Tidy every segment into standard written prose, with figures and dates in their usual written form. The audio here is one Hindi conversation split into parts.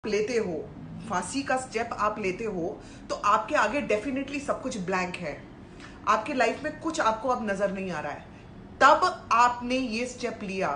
लेते हो, फांसी का स्टेप आप लेते हो, तो आपके आगे डेफिनेटली सब कुछ ब्लैंक है। आपके लाइफ में कुछ आपको अब नजर नहीं आ रहा है। तब आपने ये स्टेप लिया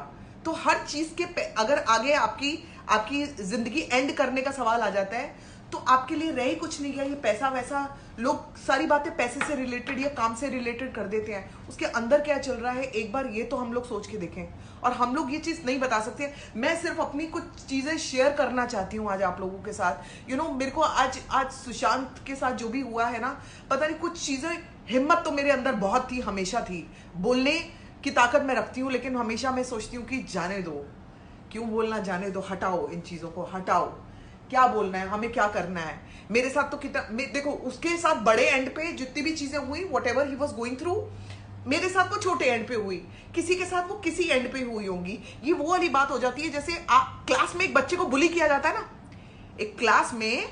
तो हर चीज के अगर आगे आपकी आपकी जिंदगी एंड करने का सवाल आ जाता है तो आपके लिए रह ही कुछ नहीं गया। ये पैसा वैसा, लोग सारी बातें पैसे से रिलेटेड या काम से रिलेटेड कर देते हैं। उसके अंदर क्या चल रहा है एक बार ये तो हम लोग सोच के देखें। और हम लोग ये चीज नहीं बता सकते। मैं सिर्फ अपनी कुछ चीजें शेयर करना चाहती हूँ आज आप लोगों के साथ। मेरे को आज आज सुशांत के साथ जो भी हुआ है ना, पता नहीं कुछ चीजें, हिम्मत तो मेरे अंदर बहुत थी, हमेशा थी, बोलने की ताकत मैं रखती हूँ, लेकिन हमेशा मैं सोचती हूँ कि जाने दो, क्यों बोलना, जाने दो, हटाओ इन चीजों को, हटाओ। क्या बोलना है, हमें क्या करना है। मेरे साथ तो कितना, देखो उसके साथ बड़े एंड पे जितनी भी चीजें हुई, what ever he was going through, मेरे साथ वो छोटे एंड पे हुई, किसी के साथ वो किसी एंड पे हुई होंगी। ये वो वाली बात हो जाती है जैसे क्लास में एक बच्चे को बुली किया जाता है ना, एक क्लास में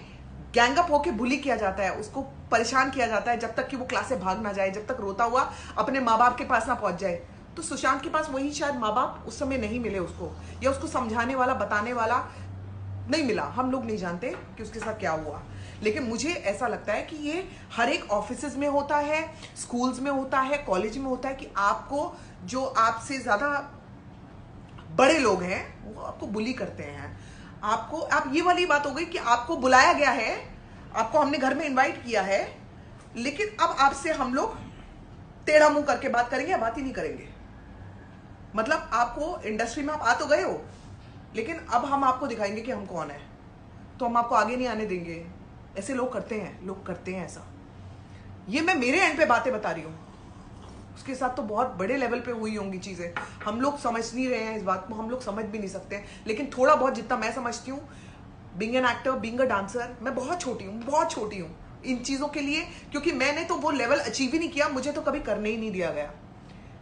गैंगअप होके बुली किया जाता है, उसको परेशान किया जाता है जब तक कि वो क्लास से भाग ना जाए, जब तक रोता हुआ अपने माँ बाप के पास ना पहुंच जाए। तो सुशांत के पास वही शायद माँ बाप उस समय नहीं मिले उसको, या उसको समझाने वाला, बताने वाला नहीं मिला। हम लोग नहीं जानते कि उसके साथ क्या हुआ, लेकिन मुझे ऐसा लगता है कि ये हर एक ऑफिसेज में होता है, स्कूल्स में होता है, कॉलेज में होता है कि आपको जो आपसे ज्यादा बड़े लोग हैं वो आपको बुली करते हैं। आपको, आप, ये वाली बात हो गई कि आपको बुलाया गया है, आपको हमने घर में इनवाइट किया है, लेकिन अब आपसे हम लोग टेढ़ा मुंह करके बात करेंगे या बात ही नहीं करेंगे। मतलब आपको इंडस्ट्री में आप आ तो गए हो, लेकिन अब हम आपको दिखाएंगे कि हम कौन है, तो हम आपको आगे नहीं आने देंगे। ऐसे लोग करते हैं, लोग करते हैं ऐसा। ये मैं मेरे एंड पे बातें बता रही हूँ, उसके साथ तो बहुत बड़े लेवल पे हुई होंगी चीजें। हम लोग समझ नहीं रहे हैं इस बात को, हम लोग समझ भी नहीं सकते, लेकिन थोड़ा बहुत जितना मैं समझती हूँ, being an actor, being a dancer, मैं बहुत छोटी हूँ, बहुत छोटी हूँ इन चीजों के लिए, क्योंकि मैंने तो वो लेवल अचीव ही नहीं किया, मुझे तो कभी करने ही नहीं दिया गया।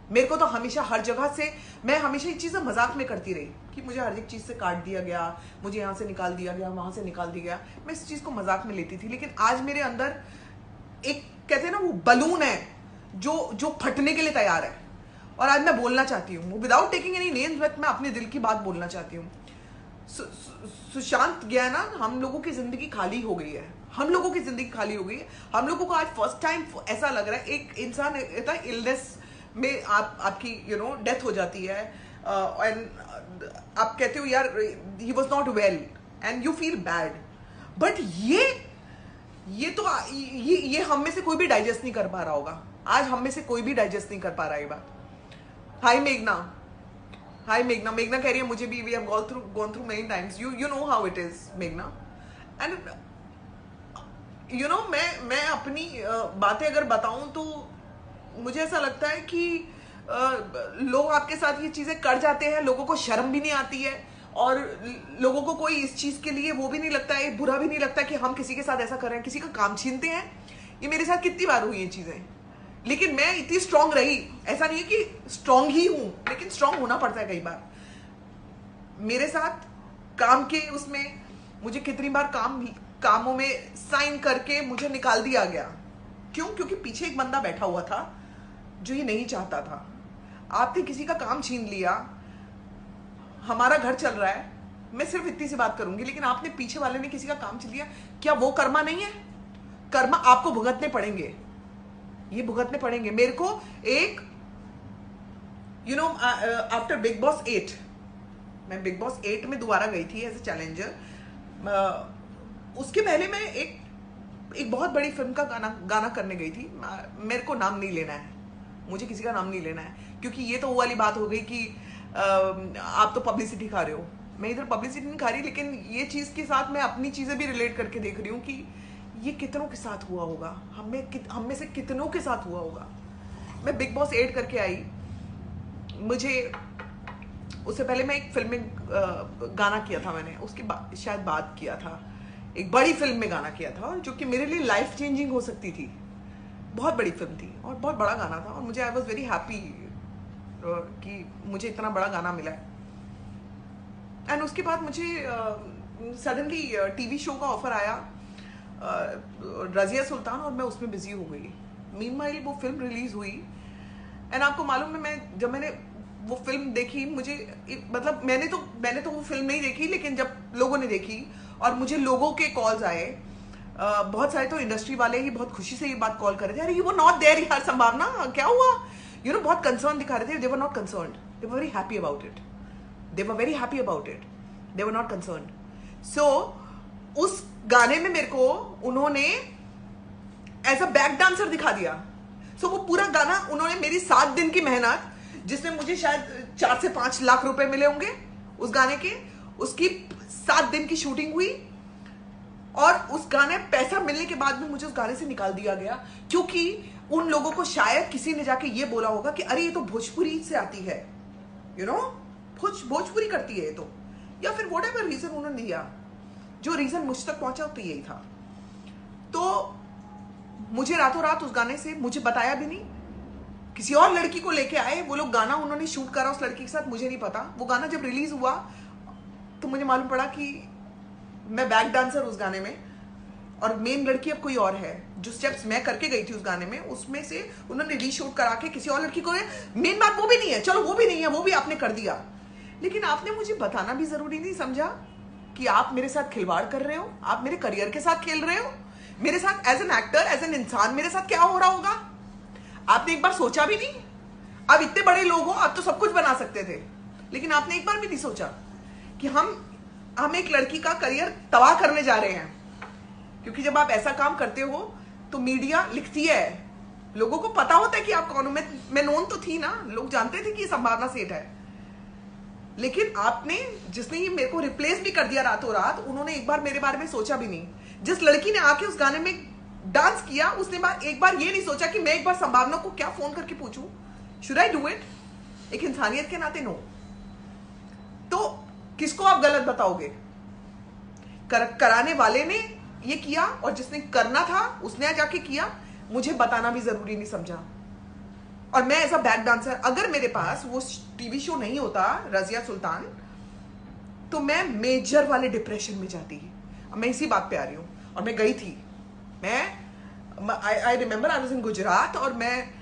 मेरे को तो हमेशा हर जगह से, मैं हमेशा ये चीजें मजाक में करती रही कि मुझे हर एक चीज से काट दिया गया, मुझे यहाँ से निकाल दिया गया, वहां से निकाल दिया गया, मैं इस चीज को मजाक में लेती थी। लेकिन आज मेरे अंदर एक, कहते हैं ना, वो बलून है जो जो फटने के लिए तैयार है। और आज मैं बोलना चाहती हूँ, without taking any names, but मैं अपने दिल की बात बोलना चाहती हूँ। सुशांत गया ना, हम लोगों की जिंदगी खाली हो गई है, हम लोगों की जिंदगी खाली हो गई है। हम लोगों को आज फर्स्ट टाइम ऐसा लग रहा है, एक इंसान इतना इलनेस में आपकी डेथ हो जाती है, एंड आप कहते हो यार he was not well, and you feel bad. But ये तो ये हम में से कोई भी डाइजेस्ट नहीं कर पा रहा होगा। आज हम में से कोई भी डाइजेस्ट नहीं कर पा रहा है ये बात। हाय मेघना, हाय मेघना। मेघना कह रही है मुझे भी, we have gone through many times, you know how it is मेघना। एंड मैं अपनी बातें अगर बताऊं तो मुझे ऐसा लगता है कि लोग आपके साथ ये चीजें कर जाते हैं, लोगों को शर्म भी नहीं आती है, और लोगों को कोई इस चीज के लिए वो भी नहीं लगता है, बुरा भी नहीं लगता कि हम किसी के साथ ऐसा कर रहे हैं, किसी का काम छीनते हैं। ये मेरे साथ कितनी बार हुई ये चीजें, लेकिन मैं इतनी स्ट्रांग रही। ऐसा नहीं है कि स्ट्रांग ही हूं, लेकिन स्ट्रांग होना पड़ता है कई बार। मेरे साथ काम के उसमें मुझे कितनी बार कामों में साइन करके मुझे निकाल दिया गया। क्यों? क्योंकि पीछे एक बंदा बैठा हुआ था जो ये नहीं चाहता था। आपने किसी का काम छीन लिया, हमारा घर चल रहा है, मैं सिर्फ इतनी सी बात करूंगी, लेकिन आपने, पीछे वाले ने किसी का काम छीन लिया, क्या वो कर्मा नहीं है? कर्मा आपको भुगतने पड़ेंगे, ये भुगतने पड़ेंगे। मेरे को एक आफ्टर बिग बॉस 8, मैं बिग बॉस 8 में दोबारा गई थी एज ए चैलेंजर। उसके पहले मैं एक बहुत बड़ी फिल्म का गाना करने गई थी। मेरे को नाम नहीं लेना है, मुझे किसी का नाम नहीं लेना है, क्योंकि ये तो वो वाली बात हो गई कि आप तो पब्लिसिटी खा रहे हो। मैं इधर पब्लिसिटी नहीं खा रही, लेकिन ये चीज के साथ मैं अपनी चीजें भी रिलेट करके देख रही हूँ कि ये कितनों के साथ हुआ होगा, हम में से कितनों के साथ हुआ होगा। मैं बिग बॉस 8 करके आई, मुझे उससे पहले मैं एक फिल्म में गाना किया था, मैंने उसकी शायद बात किया था, एक बड़ी फिल्म में गाना किया था, जो कि मेरे लिए लाइफ चेंजिंग हो सकती थी। बहुत बड़ी फिल्म थी और बहुत बड़ा गाना था, और मुझे, आई वॉज वेरी हैप्पी कि मुझे इतना बड़ा गाना मिला है। एंड उसके बाद मुझे सडनली टीवी शो का ऑफर आया, रजिया सुल्तान, और मैं उसमें बिजी हो गई। मीनवाइल वो फिल्म रिलीज हुई, एंड आपको मालूम है, जब मैंने वो फिल्म देखी, मुझे मतलब मैंने तो वो फिल्म नहीं देखी, लेकिन जब लोगों ने देखी और मुझे लोगों के कॉल्स आए, बहुत सारे तो इंडस्ट्री वाले ही बहुत खुशी से ये बात कॉल कर रहे थे, अरे यू वर नॉट देयर यार, संभावना क्या हुआ, बहुत कंसर्न दिखा रहे थे। They were not concerned, they were very happy about it, they were very happy about it, they were not concerned. So उस गाने में मेरे को उन्होंने एज अ बैक डांसर दिखा दिया। सो वो पूरा गाना उन्होंने मेरी 7 दिन की मेहनत, जिसमें मुझे शायद 4 से 5 लाख रुपए मिले होंगे उस गाने के, उसकी 7 दिन की शूटिंग हुई और उस गाने पैसा मिलने के बाद में मुझे उस गाने से निकाल दिया गया, क्योंकि उन लोगों को शायद किसी ने जाके ये बोला होगा कि अरे ये तो भोजपुरी से आती है, भोजपुरी करती है ये तो, या फिर वॉट एवर रीजन उन्होंने दिया। जो रीजन मुझ तक पहुंचा तो यही था। तो मुझे रातों रात उस गाने से, मुझे बताया भी नहीं, किसी और लड़की को लेके आए वो लोग, गाना उन्होंने शूट करा उस लड़की के साथ, मुझे नहीं पता। वो गाना जब रिलीज हुआ तो मुझे मालूम पड़ा कि मैं बैक डांसर उस गाने में, और मेन लड़की अब कोई और है। जो स्टेप्स मैं करके गई थी उस गाने में, उसमें से उन्होंने रीशूट करा के किसी और लड़की को, मेन बात वो भी नहीं है, चलो वो भी नहीं है, वो भी आपने कर दिया, लेकिन आपने मुझे बताना भी जरूरी नहीं समझा कि आप मेरे साथ खिलवाड़ कर रहे हो, आप मेरे करियर के साथ खेल रहे हो, मेरे साथ as an actor, as an इंसान मेरे साथ क्या हो रहा होगा, आपने एक बार सोचा भी नहीं। अब इतने बड़े लोग हो, आप तो सब कुछ बना सकते थे, लेकिन आपने एक बार भी नहीं सोचा कि हम एक लड़की का करियर तबाह करने जा रहे हैं। क्योंकि जब आप ऐसा काम करते हो तो मीडिया लिखती है, लोगों को पता होता है कि आप कौन हो। मैं नोन तो थी ना, लोग जानते थे कि संभावना सेठ है, लेकिन आपने, जिसने ये मेरे को रिप्लेस भी कर दिया रातों रात, उन्होंने एक बार मेरे बारे में सोचा भी नहीं। जिस लड़की ने आके उस गाने में डांस किया, उसने एक बार ये नहीं सोचा कि मैं एक बार संभावना को क्या फोन करके पूछूं, शुड आई डू इट, एक इंसानियत के नाते नो। तो किसको आप गलत बताओगे? कराने वाले ने ये किया, और जिसने करना था उसने जाके किया, मुझे बताना भी जरूरी नहीं समझा। और मैं एज अ बैक डांसर, अगर मेरे पास वो टीवी शो नहीं होता रजिया सुल्तान, तो मैं मेजर वाले डिप्रेशन में जाती। मैं इसी बात पे आ रही हूं, और मैं गई थी। I remember I was in Gujarat, और मैं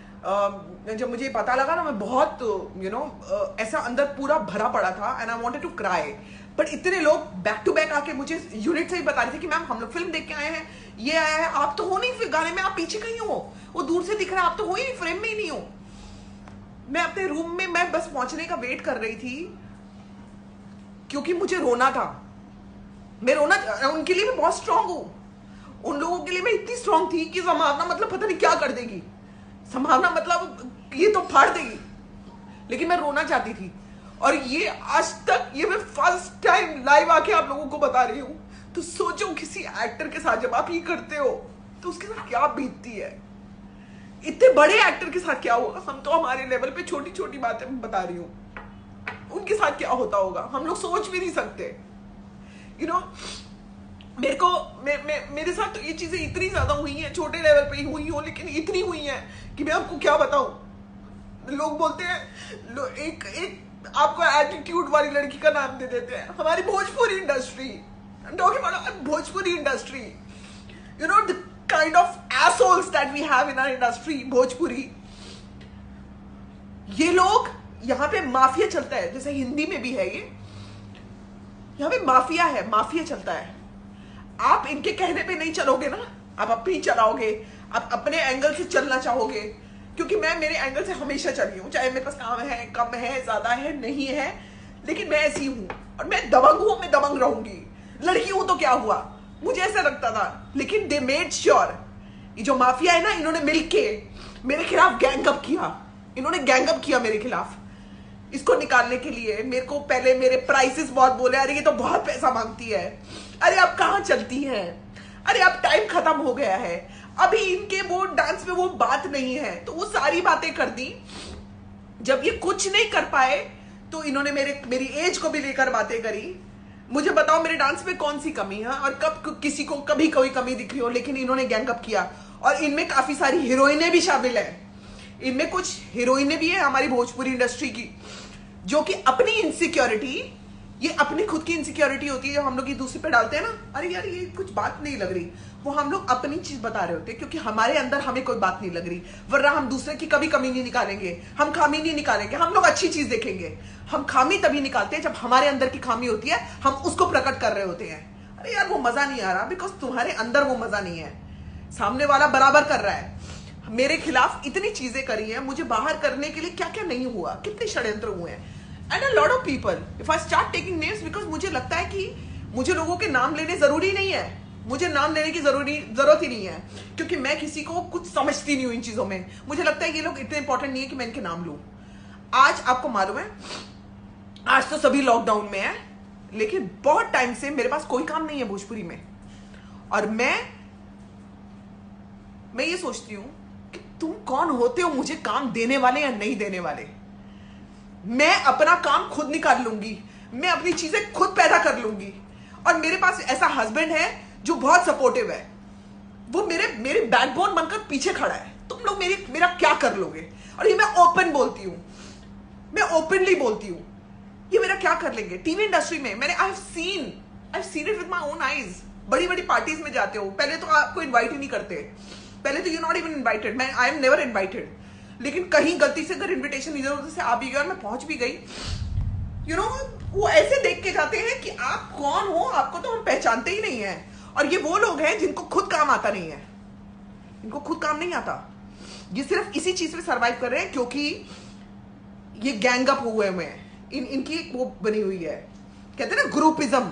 जब मुझे पता लगा ना, मैं बहुत ऐसा अंदर पूरा भरा पड़ा था, and I wanted to cry. But इतने लोग बैक टू बैक आके मुझे यूनिट से ही बता रहे थे कि मैम हम लोग फिल्म देख के आए हैं, ये आया है, आप तो हो नहीं फिर गाने में, आप पीछे कहीं हो, वो दूर से दिख रहा है, आप तो हो ही नहीं, फ्रेम में ही नहीं हो। मैं अपने रूम में, मैं बस पहुंचने का वेट कर रही थी, क्योंकि मुझे रोना था। मैं रोना, उनके लिए मैं बहुत स्ट्रांग हूं, उन लोगों के लिए मैं इतनी स्ट्रांग थी कि संभावना मतलब पता नहीं क्या कर देगी, संभावना मतलब ये तो फाड़ देगी, लेकिन मैं रोना चाहती थी। और ये आज तक, ये मैं फर्स्ट टाइम लाइव आके आप लोगों को बता रही हूं। तो सोचो किसी एक्टर के साथ जब आप ये करते हो तो उसके साथ क्या बीतती है। इतने बड़े एक्टर के साथ क्या होगा, हम तो हमारे लेवल पे छोटी छोटी बातें बता रही हूँ, उनके साथ क्या होता होगा हम लोग सोच भी नहीं सकते। मेरे को मेरे साथ तो ये चीजें इतनी ज्यादा हुई हैं, छोटे लेवल पे ही हुई हो, लेकिन इतनी हुई हैं कि मैं आपको क्या बताऊं। लोग बोलते हैं, एक आपको एटीट्यूड वाली लड़की का नाम दे देते हैं। हमारी Bhojpuri industry, Bhojpuri industry, the kind of assholes that we have in our industry, Bhojpuri, ये लोग, यहाँ पे माफिया चलता है, जैसे हिंदी में भी है ये, यहाँ पे माफिया है, माफिया चलता है। आप इनके कहने पे नहीं चलोगे ना, आप अपनी चलाओगे, आप अपने एंगल से चलना चाहोगे, क्योंकि मैं मेरे एंगल से हमेशा चली हूँ, चाहे मेरे पास काम है, कम है, ज्यादा है, नहीं है, लेकिन मैं ऐसी हूँ, और मैं दबंग हूँ, मैं दबंग रहूंगी। लड़की हूं तो क्या हुआ, मुझे ऐसा लगता था, लेकिन दे मेड श्योर, ये जो माफिया है ना, इन्होंने मिलके मेरे खिलाफ गैंगअप किया, इन्होंने गैंगअप किया मेरे खिलाफ। इसको निकालने के लिए मेरे को पहले मेरे प्राइसेस बहुत बोले, अरे ये तो बहुत पैसा मांगती है, अरे आप कहाँ चलती हैं, अरे अब टाइम खत्म हो गया है, अभी इनके वो डांस में वो बात नहीं है। तो वो सारी बातें कर दी। जब ये कुछ नहीं कर पाए तो इन्होंने मेरी एज को भी लेकर बातें करी। मुझे बताओ मेरे डांस में कौन सी कमी है, और कब किसी को कभी कोई कमी दिख रही हो, लेकिन इन्होंने गैंगअप किया। और इनमें काफी सारी हीरोइनें भी शामिल है, इनमें कुछ हीरोइनें भी है हमारी भोजपुरी इंडस्ट्री की, जो कि अपनी इनसिक्योरिटी, ये अपनी खुद की इनसिक्योरिटी होती है जो हम लोग ये दूसरे पे डालते हैं ना, अरे यार ये कुछ बात नहीं लग रही, वो हम लोग अपनी चीज बता रहे होते हैं, क्योंकि हमारे अंदर हमें कोई बात नहीं लग रही। वरना हम दूसरे की कभी कमी नहीं निकालेंगे, हम खामी नहीं निकालेंगे, हम लोग अच्छी चीज देखेंगे। हम खामी तभी निकालते हैं जब हमारे अंदर की खामी होती है, हम उसको प्रकट कर रहे होते हैं। अरे यार वो मजा नहीं आ रहा, बिकॉज तुम्हारे अंदर वो मजा नहीं है, सामने वाला बराबर कर रहा है। मेरे खिलाफ इतनी चीजें करी हैं, मुझे बाहर करने के लिए क्या क्या नहीं हुआ, कितने षड्यंत्र हुए हैं। And a lot of people, if I start taking names, because मुझे लगता है कि मुझे लोगों के नाम लेने जरूरी नहीं है, मुझे नाम लेने की जरूरत ही नहीं है, क्योंकि मैं किसी को कुछ समझती नहीं हूं इन चीजों में। मुझे लगता है ये लोग इतने इंपॉर्टेंट नहीं है कि मैं इनके नाम लूं। आज आपको मालूम है, आज तो सभी लॉकडाउन में है, लेकिन बहुत टाइम से मेरे पास कोई काम नहीं है भोजपुरी में। और मैं ये सोचती हूं कि तुम कौन होते हो मुझे काम देने वाले या नहीं देने वाले। मैं अपना काम खुद निकाल लूंगी, मैं अपनी चीजें खुद पैदा कर लूंगी। और मेरे पास ऐसा हस्बैंड है जो बहुत सपोर्टिव है, वो मेरे बैकबोन बनकर पीछे खड़ा है। तुम लोग मेरा क्या कर लोगे? और ये मैं ओपन बोलती हूं, मैं ओपनली बोलती हूं, ये मेरा क्या कर लेंगे। टीवी इंडस्ट्री में मैंने I have seen it with my own eyes. बड़ी बड़ी पार्टीज में जाते हो, पहले तो आपको इनवाइट ही नहीं करते, पहले तो you not even invited, I am never invited. लेकिन कहीं गलती से अगर इन्विटेशन इधर उधर से आ भी गया और मैं पहुंच भी गई, यू नो, वो ऐसे देख के जाते हैं कि आप कौन हो, आपको तो हम पहचानते ही नहीं है। और ये वो लोग हैं जिनको खुद काम आता नहीं है, इनको खुद काम नहीं आता, ये सिर्फ इसी चीज में सर्वाइव कर रहे हैं क्योंकि ये गैंग अप हुए हैं। इनकी एक वो बनी हुई है, कहते हैं ना ग्रुपिज्म।